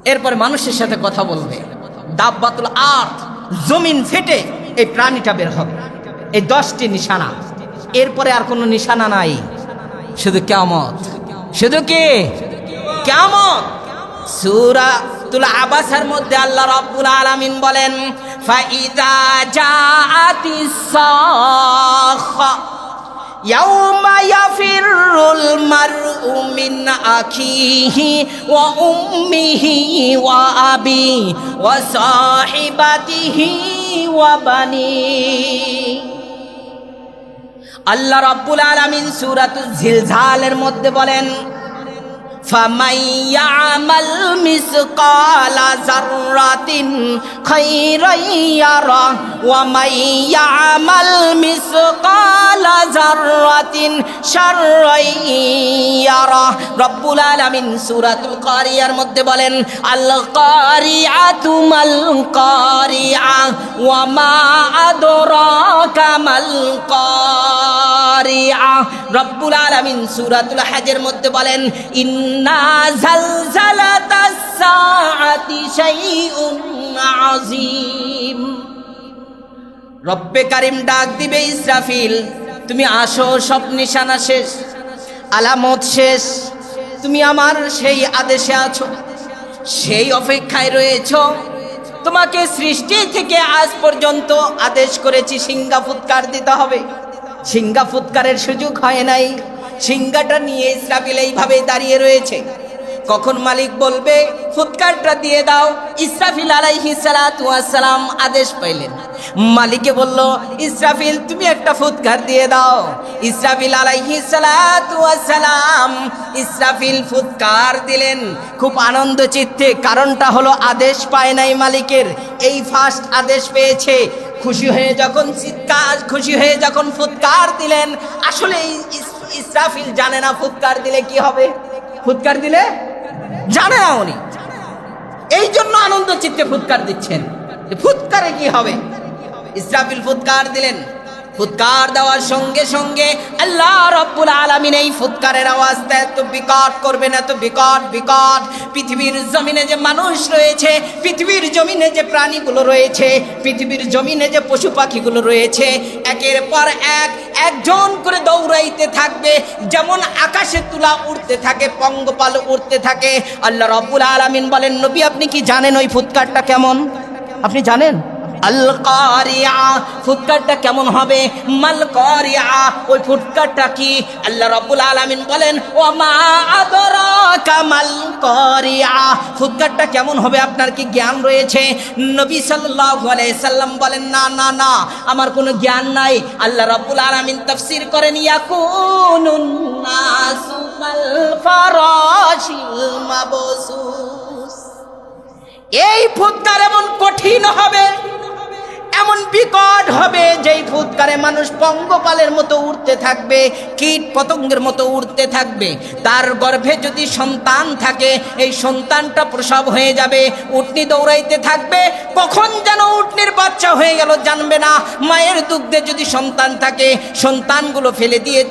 এরপরে মানুষের সাথে কথা বলবে। দাব্বাতুল আরদ, জমিন ফেটে এই প্রাণীটা বের হবে। এই 10টি নিশানা, এরপরে আর কোনো নিশানা নাই, শুধু কিয়ামত। শুধু কি কিয়ামত। সূরাতুল আবাসার মধ্যে আল্লাহ রাব্বুল আলামিন বলেন, ফাইযা জাআতিস সাখা ইয়াউমা ইয়াফিরুল মারউ মিন আখিহি ওয়া উম্মিহি ওয়া আবি ওয়া সাহিবাতিহি ওয়া বানিহি। আল্লাহ রাব্বুল আলামিন সূরাতুল জিলজালের মধ্যে বলেন, ফামান ইয়ামাল মিসকালা যাররাতিন খায়রান ইয়ারা ওয়া মান ইয়ামাল মিসকালা যাররাতিন শাররান ইয়ারা। রব্বুল আলামিন সূরাতুল কারিয়ার মধ্যে বলেন, আল কারিআতু মাল কারিআ ওয়া মা আদরাকা মাল কারিআ। রব্বুল আলামিন সূরাতুল হজের মধ্যে বলেন, ইন্না জালজালাতাস সাআতি শাইউন আযীম। রব্বে কারীম ডাক দিবে, ইসরাফিল তুমি আসো, সব নিশানা শেষ, আলামত শেষ, তুমি আমার সেই আদেশে আছো, সেই অপেক্ষায় রয়েছো। তোমাকে সৃষ্টি থেকে আজ পর্যন্ত আদেশ করেছি সিংহা ফুৎকার দিতে হবে, সিংহা ফুৎকারের সুযোগ হয় নাই। সিংহাটা নিয়ে ইসরাফিল এইভাবে দাঁড়িয়ে রয়েছে। কখন মালিক বলবে ফুৎকারটা দিয়ে দাও, ইসরাফিল আলাইহিস সালাতু ওয়াস সালাম আদেশ পাইলেন। মালিকে বলল, ইসরাফিল তুমি একটা ফুৎকার দিয়ে দাও। ইসরাফিল আলাইহিস সালাতু ওয়াস সালাম ইসরাফিল ফুৎকার দিলেন খুব আনন্দ চিত্তে। কারণটা হলো আদেশ পায় নাই মালিকের, এই ফার্স্ট আদেশ পেয়েছে। খুশি হয়ে যখন ফুৎকার দিলেন, আসলে ইসরাফিল জানে না ফুৎকার দিলে কি হবে, ফুৎকার দিলে জানে না উনি, এই জন্য আনন্দ চিত্তে ফুৎকার দিচ্ছেন, ফুৎকারে কি হবে। ইসরাফিল ফুৎকার দিলেন। ফুৎকার দেওয়ার সঙ্গে সঙ্গে আল্লাহ রাব্বুল আলামিন এই ফুৎকারের আওয়াজটা এত বিকট করবেন, এত বিকট বিকট, পৃথিবীর জমিনে যে মানুষ রয়েছে, পৃথিবীর জমিনে যে প্রাণীগুলো রয়েছে, পৃথিবীর জমিনে যে পশু পাখিগুলো রয়েছে, একের পর এক একজন করে দৌড়াইতে থাকবে। যেমন আকাশে তুলা উড়তে থাকে, পঙ্গপাল উড়তে থাকে। আল্লাহ রাব্বুল আলামিন বলেন, নবী আপনি কি জানেন ওই ফুৎকারটা কেমন? আপনি জানেন? আল কারিআ, ফুৎকারটা কেমন হবে? মাল কারিআ, ওই ফুৎকারটা কি? আল্লাহ রাব্বুল আলামিন বলেন, ওয়া মা আদরাকা মাল কারিআ, ফুৎকারটা কেমন হবে আপনার কি জ্ঞান রয়েছে? নবী সাল্লাল্লাহু আলাইহি সাল্লাম বলেন, না না না, আমার কোনো জ্ঞান নাই। আল্লাহ রাব্বুল আলামিন তাফসীর করেন, ইয়াকুনুন নাসু কাল ফারাশিল মাবসুস, এই ফুৎকার এমন কঠিন হবে, এমন বিকট হবে, যেই ফুৎকারে মানুষ পঙ্গপালের মতো উড়তে থাকবে, কীট পতঙ্গের মতো উড়তে থাকবে। তার গর্ভে যদি সন্তান থাকে, এই সন্তানটা প্রসব হয়ে যাবে, উটনি দৌড়াইতে থাকবে, কখন যেন উটনির বাচ্চা হয়ে গেল জানবে না। মায়ের দুগ্ধে যদি সন্তান থাকে, সন্তানগুলো ফেলে দিয়ে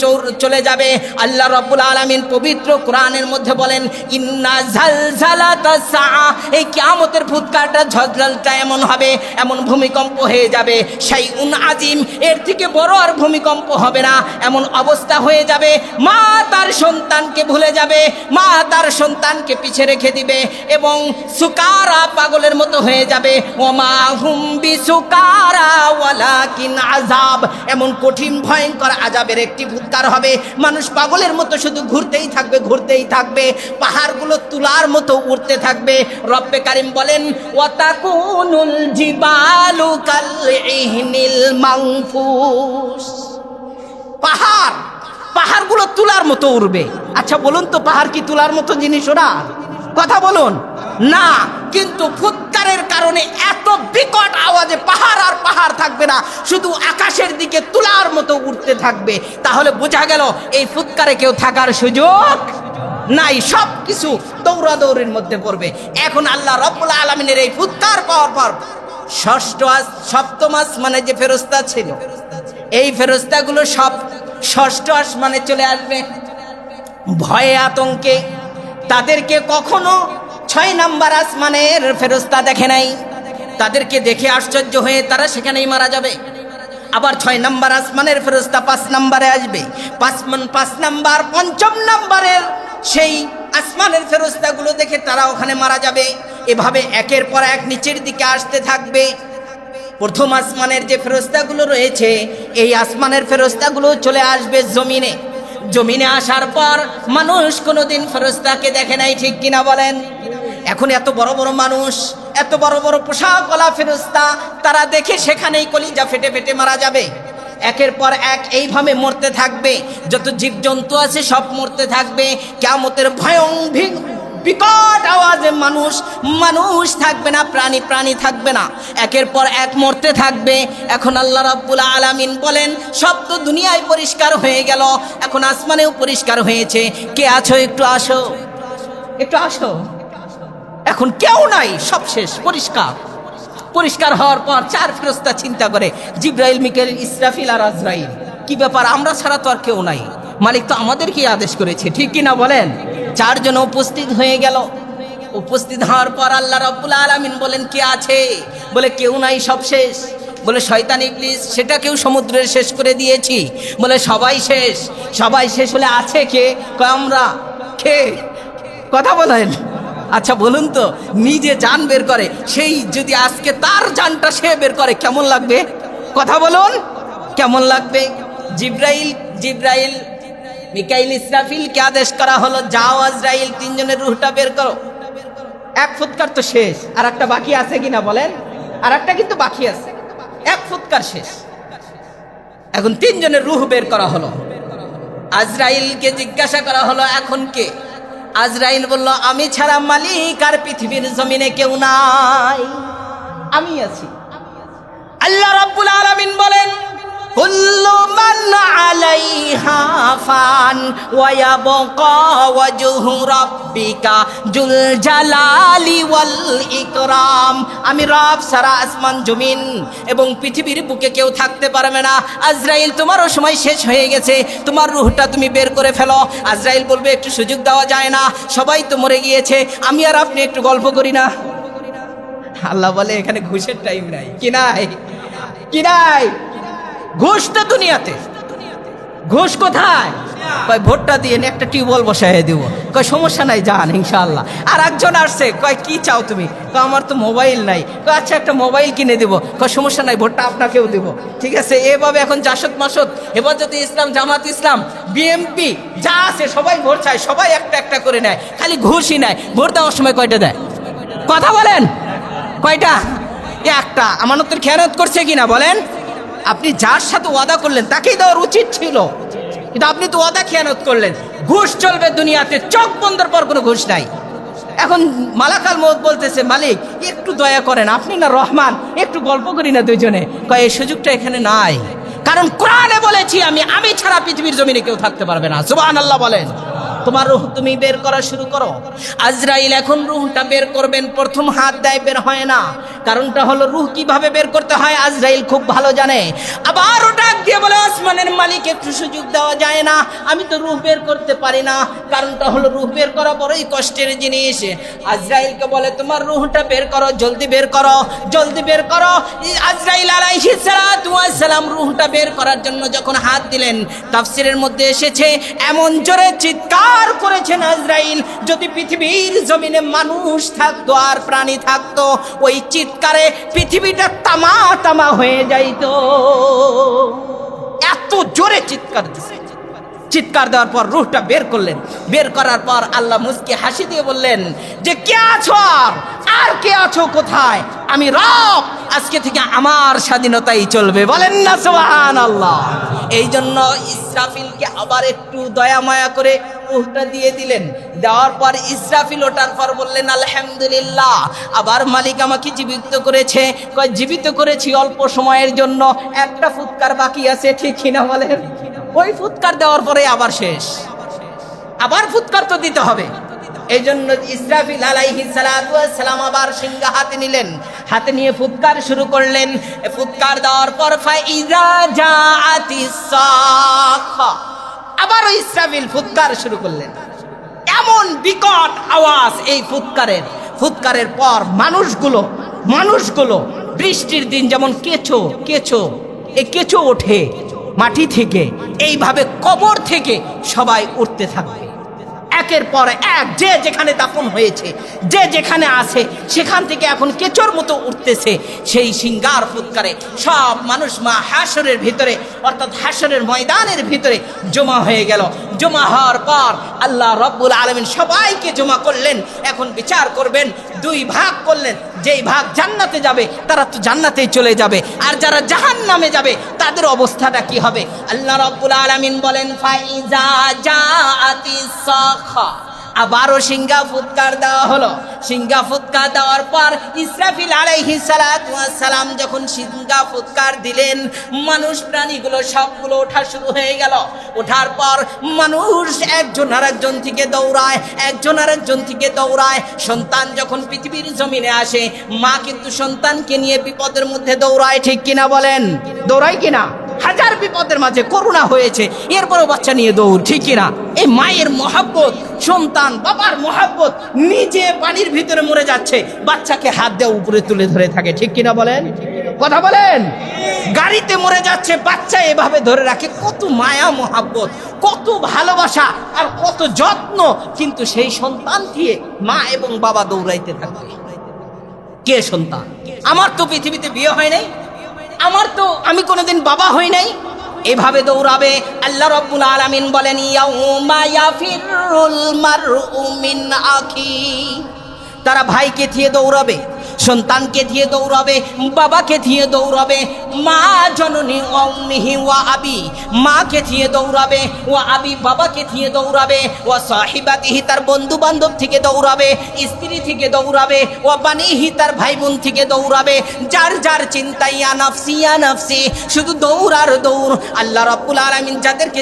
চলে যাবে। আল্লাহ রাব্বুল আলামিন পবিত্র কোরআনের মধ্যে বলেন, ইন্না জালজালাতাস সাআ, এই কিয়ামতের ফুৎকারটা, ঝলঝলটা এমন হবে, এমন ভূমিকম্প হয়ে যাবে, শাইউন আযীম, এর থেকে বড় আর ভূমিকম্প হবে না, এমন অবস্থা হয়ে যাবে। মা তার সন্তানকে ভুলে যাবে, মা তার সন্তানকে পিছে রেখে দিবে এবং সুকারা, পাগলের মতো হয়ে যাবে। ওমা হুম বিসুকারা ওয়ালাকিন আযাব, এমন কঠিন ভয়ঙ্কর আযাবের একটি ফুৎকার হবে। মানুষ পাগলের মতো শুধু ঘুরতেই থাকবে, ঘুরতেই থাকবে, পাহাড়গুলো তুলার মতো উড়তে থাকবে। রব্বে কারীম বলেন, ওয়াতাকুনুল জিবালু কালইহনিল মানফুস, পাহাড়গুলো তুলার মতো উড়বে। আচ্ছা বলুন তো, পাহাড় কি তুলার মতো জিনিস? ওরা কথা বলুন না। কিন্তু ফুৎকারের কারণে এত বিকট আওয়াজে পাহাড় আর পাহাড় থাকবে না, শুধু আকাশের দিকে তুলার মতো উড়তে থাকবে। তাহলে বোঝা গেল এই ফুৎকারে কেউ থাকার সুযোগ নাই, সব কিছু দৌড়াদৌড়ির মধ্যে পড়বে। এখন আল্লাহ রাব্বুল আলামিনের এই ফুৎকার পাওয়ার পর সপ্তম আসমানে যে ফেরেশতা ছিল, এই ফেরেশতাগুলো সব ষষ্ঠ আসমানে চলে আসবে ভয়ে আতঙ্কে। তাদেরকে কখনো 6 নাম্বার আসমানের ফেরেশতা দেখে নাই, তাদেরকে দেখে আশ্চর্য হয়ে তারা সেখানেই মারা যাবে। আবার 6 নাম্বার আসমানের ফেরেশতা 5 নাম্বারে আসবে, 5 নাম্বার 5ম নাম্বারের সেই আসমানের ফেরেশতাগুলো দেখে তারা ওখানে মারা যাবে। এভাবে একের পর এক নিচের দিকে আসতে থাকবে। প্রথম আসমানের যে ফেরেশতাগুলো রয়েছে, এই আসমানের ফেরেশতাগুলো চলে আসবে জমিনে। জমিনে আসার পর মানুষ কোনোদিন ফেরেশতাকে দেখে নাই, ঠিক কিনা বলেন? এখন এত বড় বড় মানুষ, এত বড় বড় পোশাকওয়ালা ফেরেশতা, তারা দেখে সেখানেই কলিজা ফেটে ফেটে মারা যাবে। একের পর এক এইভাবে মরতে থাকবে। যত জীবজন্তু আছে সব মরতে থাকবে। কিয়ামতের ভয়ঙ্কর বিকট আওয়াজে মানুষ থাকবে না, প্রাণী থাকবে না, একের পর এক মরতে থাকবে। এখন আল্লাহ রাব্বুল আলামিন বলেন, সব তো দুনিয়ায় পরিষ্কার হয়ে গেল, এখন আসমানেও পরিষ্কার হয়েছে, কে আছো একটু আসো, একটু আসো। এখন কেউ নাই, সব শেষ, পরিষ্কার হওয়ার পর 4 ফেরেশতা চিন্তা করে, জিবরাইল, মিকাইল, ইসরাফিল আর আজরাইল, কি ব্যাপার, আমরা ছাড়া তো আর কেউ নাই, মালিক তো আমাদেরকেই আদেশ করেছে, ঠিক কিনা বলেন? 4 জন উপস্থিত হয়ে গেল। উপস্থিত হওয়ার পর আল্লাহ রাব্বুল আলামিন বলেন, কে আছে? বলে কেউ নাই, সব শেষ। বলে শয়তান ইবলিস, সেটাকেও সমুদ্রের শেষ করে দিয়েছি। বলে সবাই শেষ হলে আছে কে? কয় আমরা। কে? কথা বলেন। আচ্ছা বলুন তো, নিজে জান বের করে, সেই যদি আজকে তার জানটা সে বের করে, কেমন লাগবে? কথা বলুন, কেমন লাগবে? জিবরাইল, মিকাইল, ইসরাফিলকে আদেশ করা হলো, যাও আজরাইল, 3 জনের রূহটা বের করো। 1 ফুৎকার তো শেষ, আর একটা বাকি আছে কিনা বলেন? আর একটা কিন্তু বাকি আছে, 1 ফুৎকার শেষ। এখন 3 জনের রূহ বের করা হলো। আজরাইলকে জিজ্ঞাসা করা হলো, এখন কে? আজরাইল বলল, আমি ছাড়া মালিক আর পৃথিবীর জমিনে কেউ নাই, আমি আছি। আল্লাহ রাব্বুল আলামিন বলেন, কুল্লু মান আলাইহা ফান ওয়া ইয়াবকা ওয়াজহু রাব্বিকা যুল জালালি ওয়াল ইকরাম। আমি রব সারা আসমান জমিন এবং পৃথিবীর বুকে কেউ থাকতে পারবে না। আজরাইল, তোমারও সময় শেষ হয়ে গেছে, তোমার রূহটা তুমি বের করে ফেলো। আজরাইল বলবে, একটু সুযোগ দেওয়া যায় না, সবাই তো মরে গিয়েছে, আমি আর আপনি একটু গল্প করি না? আল্লাহ বলে, এখানে ঘুষের টাইম নাই। কি নাই? ঘুষ তো দুনিয়াতে। ঘুষ কোথায়? কয় ভোটটা দিয়ে একটা টিউবওয়েল বসাই দিব। কয় সমস্যা নাই, যান ইনশাআল্লাহ। আর একজন আসছে, কয় কি চাও তুমি? কয় আমার তো মোবাইল নাই। কয় আচ্ছা, একটা মোবাইল কিনে দিব। কয় সমস্যা নাই, ভোটটা আপনাকেও দিব। ঠিক আছে, এভাবে এখন জাসদ মাসদ, হেফাজতে ইসলাম, জামাত ইসলাম, বিএমপি যা আছে সবাই ভোট চায়, সবাই একটা করে নেয়, খালি ঘুষই নেয়। ভোট দেওয়ার সময় কয়টা দেয়? কথা বলেন, কয়টা? একটা। আমানতের খেয়ানত করছে কিনা বলেন? আপনি যার সাথে ওয়াদা করলেন তাকেই দেওয়ার উচিত ছিল, কিন্তু আপনি তো ওয়াদা খেয়ানত করলেন। ঘুষ চলবে দুনিয়াতে, চোখ বন্ধের পর কোনো ঘুষ নাই। এখন মালাকাল মউত বলতেছে, মালিক একটু দয়া করেন, আপনি না রহমান, একটু গল্প করি না দুইজনে। কয় এই সুযোগটা এখানে নাই, কারণ কোরআনে বলেছি আমি ছাড়া পৃথিবীর জমিনে কেউ থাকতে পারবে না। সুবহানাল্লাহ বলেন। তোমার রূহ তুমি বের করা শুরু করো। আজরাইল এখন রূহটা বের করবেন, প্রথম হাত দেয়, বের হয় না। কারণটা হলো, রূহ কিভাবে বের করতে হয় আজরাইল খুব ভালো জানে। আবার ওটা দিয়ে বলে, আসমানের মালিক, একটু সুযোগ দেওয়া যায় না, আমি তো রূহ বের করতে পারি না। কারণটা হলো, রূহ বের করা বড়ই কষ্টের জিনিস। আজরাইলকে বলে, তোমার রূহটা বের করো, জলদি বের করো। আজরাইল আলাইহিস সালাতু ওয়াস সালাম রূহটা বের করার জন্য যখন হাত দিলেন, তাফসীরের মধ্যে এসেছে, এমন জোরে চিৎকার করেছেন আজরাইল, যদি পৃথিবীর জমিনে মানুষ থাকতো আর প্রাণী থাকতো, ওই চিৎকারে পৃথিবীটা তামা হয়ে যাইতো। এত জোরে চিৎকার দিছে। চিৎকার দেওয়ার পর রূহটা বের করলেন। বের করার পর আল্লাহ মুস্কি হাসি দিয়ে বললেন যে, কে আছো? আর কে আছো? কোথায়? আমি রব, আজকে থেকে আমার স্বাধীনতাই চলবে। বলেন না সুবহানাল্লাহ। এই জন্য ইসরাফিলকে আবার একটু দয়া মায়া করে রূহটা দিয়ে দিলেন। দেওয়ার পর ইসরাফিল ওঠার পর বললেন, আলহামদুলিল্লাহ, আবার মালিক আমাকে জীবিত করেছে। কয়, জীবিত করেছি অল্প সময়ের জন্য, একটা ফুৎকার বাকি আছে, ঠিক কিনা বলেন? ওই ফুৎকার দেওয়ার পরে আবার শেষ, আবার ফুৎকার তো দিতে হবে। এই জন্য ইসরাফিল আলাইহিস সালাতু ওয়াস সালাম আবার সিংহা হাতে নিলেন, হাতে নিয়ে ফুৎকার শুরু করলেন। ফুৎকার দেওয়ার পর ফাইজা জাআতিস সাখা, আবার ইসরাফিল ফুৎকার শুরু করলেন। এমন বিকট আওয়াজ এই ফুৎকারের, ফুৎকারের পর মানুষগুলো বৃষ্টির দিন যেমন কেঁচো এই কেঁচো ওঠে মাটি থেকে, এইভাবে কবর থেকে সবাই উঠতে থাকবে একের পর এক। যে যেখানে দাফন হয়েছে, যে যেখানে আছে, সেখান থেকে এখন কেঁচোর মতো উঠতেছে। সেই সিঙ্গার ফুৎকারে সব মানুষ মা হাসরের ভিতরে, অর্থাৎ হাসরের ময়দানের ভিতরে জমা হয়ে গেল। জমা হওয়ার পর আল্লাহ রব্বুল আলামিন সবাইকে জমা করলেন। এখন বিচার করবেন, দুই ভাগ করলেন। যেই ভাগ জান্নাতে যাবে তারা তো জান্নাতেই চলে যাবে, আর যারা জাহান্নামে যাবে তাদের অবস্থাটা কি হবে? আল্লাহ রব্বুল আলামিন বলেন, ফাইজা জাআতিস সাখা। আবারও সিঙ্গা ফুৎকার দেওয়া হলো। সিঙ্গা ফুৎকার দেওয়ার পর ইসরাফিল আলাইহিস সালাতু ওয়াস সালাম যখন সিঙ্গা ফুৎকার দিলেন, মানুষ প্রাণীগুলো সবগুলো ওঠা শুরু হয়ে গেল। ওঠার পর মানুষ একজন আরেকজন থেকে দৌড়ায়, একজন আরেকজন থেকে দৌড়ায়। সন্তান যখন পৃথিবীর জমিনে আসে, মা কিন্তু সন্তানকে নিয়ে বিপদের মধ্যে দৌড়ায়, ঠিক কিনা বলেন? দৌড়ায় কিনা? হাজার বিপদের মাঝে করোনা হয়েছে, এরপরও বাচ্চা নিয়ে দৌড়, ঠিক কিনা? এই মায়ের মহব্বত, সন্তান বাবার মহব্বত, নিজে পানির ভিতরে মরে যাচ্ছে, বাচ্চাকে হাত দিয়ে উপরে তুলে ধরে থাকে, ঠিক কিনা বলেন? কথা বলেন। গাড়িতে মরে যাচ্ছে, বাচ্চা এভাবে ধরে রাখে। কত মায়া মহব্বত, কত ভালোবাসা আর কত যত্ন, কিন্তু সেই সন্তান দিয়ে মা এবং বাবা দৌড়াইতে থাকবে। কে সন্তান? আমার তো পৃথিবীতে বিয়ে হয় নাই, আমি কোনোদিন বাবা হই নাই, এভাবে দৌড়াবে। আল্লাহ রাব্বুল আলামিন বলেন, ইয়াউমা ইয়াফিরুল মারউ মিন আখি। তারা ভাইকে দিয়ে দৌড়াবে, সন্তানকে দিয়ে দৌড়াবে, বাবাকে দিয়ে দৌড়াবে, মা জননী উম্মিহি ওয়া আবি, মাকে দিয়ে দৌড়াবে, ওয়া আবি বাবাকে দিয়ে দৌড়াবে, ওয়া সাহিবাতিহি তার বন্ধু বান্ধব থেকে দৌড়াবে, স্ত্রী থেকে দৌড়াবে, ওয়া বানিহি তার ভাই বোন থেকে দৌড়াবে। যার যার চিন্তায় ইয়া নাফসি ইয়া নাফসি, শুধু দৌড় আর দৌড়। আল্লাহ রাব্বুল আলামিন যাদেরকে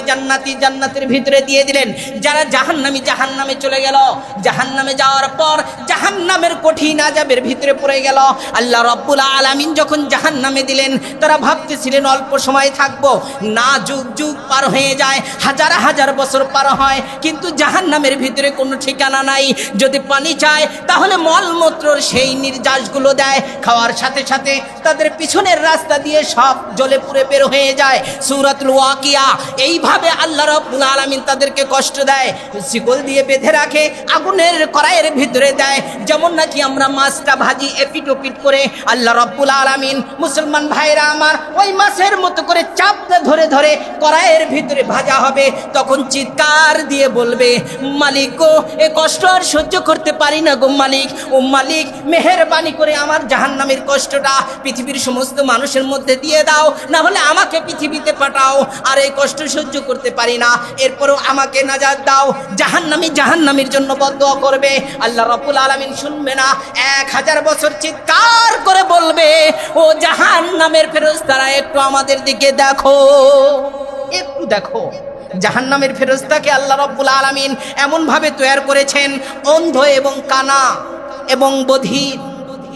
জান্নাতের ভিতরে দিয়ে দিলেন, যারা জাহান্নামে চলে গেল। জাহান্নামে যাওয়ার পর জাহান্নামের কঠিন আযাবের ভিতরে পড়ে গেল। আল্লাহ রাব্বুল আলামিন যখন জাহান্নামে দিলেন, তারা ভাবতেছিলেন অল্প সময় থাকবো, না যুগ যুগ পার হয়ে যায়, হাজার হাজার বছর পার হয়, কিন্তু জাহান্নামের ভিতরে কোনো ঠিকানা নাই। যদি পানি চায় তাহলে মলমূত্রর সেই নির্যাসগুলো দেয়, খাওয়ার সাথে সাথে তাদের পিছনের রাস্তা দিয়ে সব জ্বলে পুড়ে বের হয়ে যায়। সূরাতুল ওয়াকিয়া। এইভাবে আল্লাহ রাব্বুল আলামিন তাদেরকে কষ্ট দেয়, শিকল দিয়ে বেঁধে রাখে, আগুনের কড়াইয়ের ভিতরে দেয়। যেমন নাকি আমরা মাছটা ভাজি এপিট ওপিট করে, আল্লাহ রাব্বুল আলামিন মুসলমান ভাইরা আমার ওই মাছের মতো করে চাপ ধরে ধরে কড়াইয়ের ভিতরে ভাজা হবে। তখন চিৎকার দিয়ে বলবে, মালিক গো, এ কষ্ট আর সহ্য করতে পারি না গো মালিক। ও মালিক, মেহেরবানি করে আমার জাহান্নামের কষ্টটা পৃথিবীর সমস্ত মানুষের মধ্যে দিয়ে দাও, না হলে আমাকে পৃথিবীতে পাঠাও। আর এই কষ্ট সহ্য করতে পারি না, এরপরও আমাকে নাজাত দাও। জাহান্নামীর জন্য বদদোয়া করবে। আল্লাহ রাব্বুল আলামিন শুনবে না, 1000 বছর চিৎকার করে বলবে, ও জাহান্নামের ফেরেশতারা, একটু আমাদের দিকে দেখো, একটু দেখো। জাহান্নামের ফেরেশতাকে আল্লাহ রাব্বুল আলামিন এমন ভাবে তৈরি করেছেন, অন্ধ এবং কানা এবং বধির।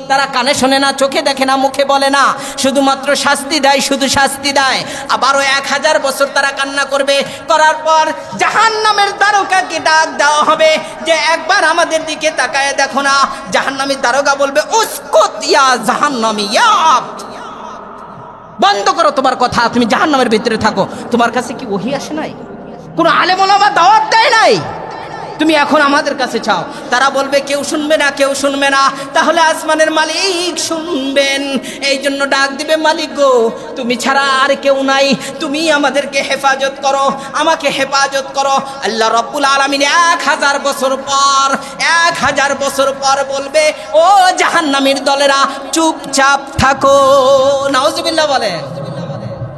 তারা কানে শোনে না, চোখে দেখে না, মুখে বলে না, শুধুমাত্র শাস্তি দেয়, শুধু শাস্তি দেয়। আবারও 1000 বছর তারা কান্না করবে। করার পর জাহান্নামের দারোগাকে ডাক দেওয়া হবে যে একবার আমাদের দিকে তাকায় দেখো না। জাহান্নামী দারোগা বলবে, উসকুত ইয়া জাহান্নামী, বন্ধ করো তোমার কথা, তুমি জাহান্নামের ভিতরে থাকো। তোমার কাছে কি ওহী আসে নাই? কোনো আলেম ওলামা দাওয়াত দেয় নাই? তুমি এখন আমাদের কাছে চাও। তারা বলবে, কেউ শুনবে না, কেউ শুনবে না। তাহলে আসমানের মালিক শুনবেন। এই জন্য ডাক দিবে, মালিক গো, তুমি ছাড়া আর কেউ নাই, তুমি আমাদেরকে হেফাজত করো, আমাকে হেফাজত করো। আল্লাহ রাব্বুল আলামিন 1000 বছর পর বলবে, ও জাহান্নামীর দলেরা, চুপচাপ থাকো। নাউজুবিল্লাহ বলেন।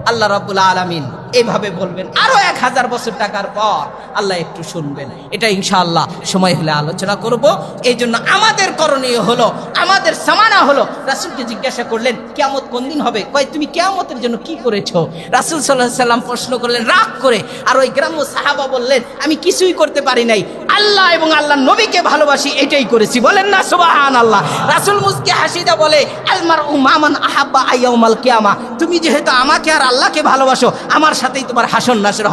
আল্লাহ রাব্বুল আলামিন এইভাবে বলবেন। আরো 1000 বছর টাকার পর আল্লাহ একটু শুনবেন। এটা ইনশাআল্লাহ সময় হলে আলোচনা করব। এই জন্য আমাদের করণীয় হলো, আমাদের সামানা হলো, রাসূলকে জিজ্ঞাসা করলেন, কিয়ামত কোন দিন হবে? কয়, তুমি কিয়ামতের জন্য কি করেছো? রাসূল সাল্লাল্লাহু আলাইহি সাল্লাম প্রশ্ন করলেন রাগ করে। আর ওই গ্রাম্য সাহাবা বললেন, আমি কিছুই করতে পারি নাই, আল্লাহ এবং আল্লাহর নবীকে ভালোবাসি, এটাই করেছি। বলেন না সুবহানাল্লাহ। রাসূল মুস্কি হাসিদা বলে, আলমারউ মামান আহাব্বা আইয়াউমাল কিয়ামা। তুমি যেহেতু আমাকে আর আল্লাহকে ভালোবাসো, আমার সাথেই তোমার হাসর নাসর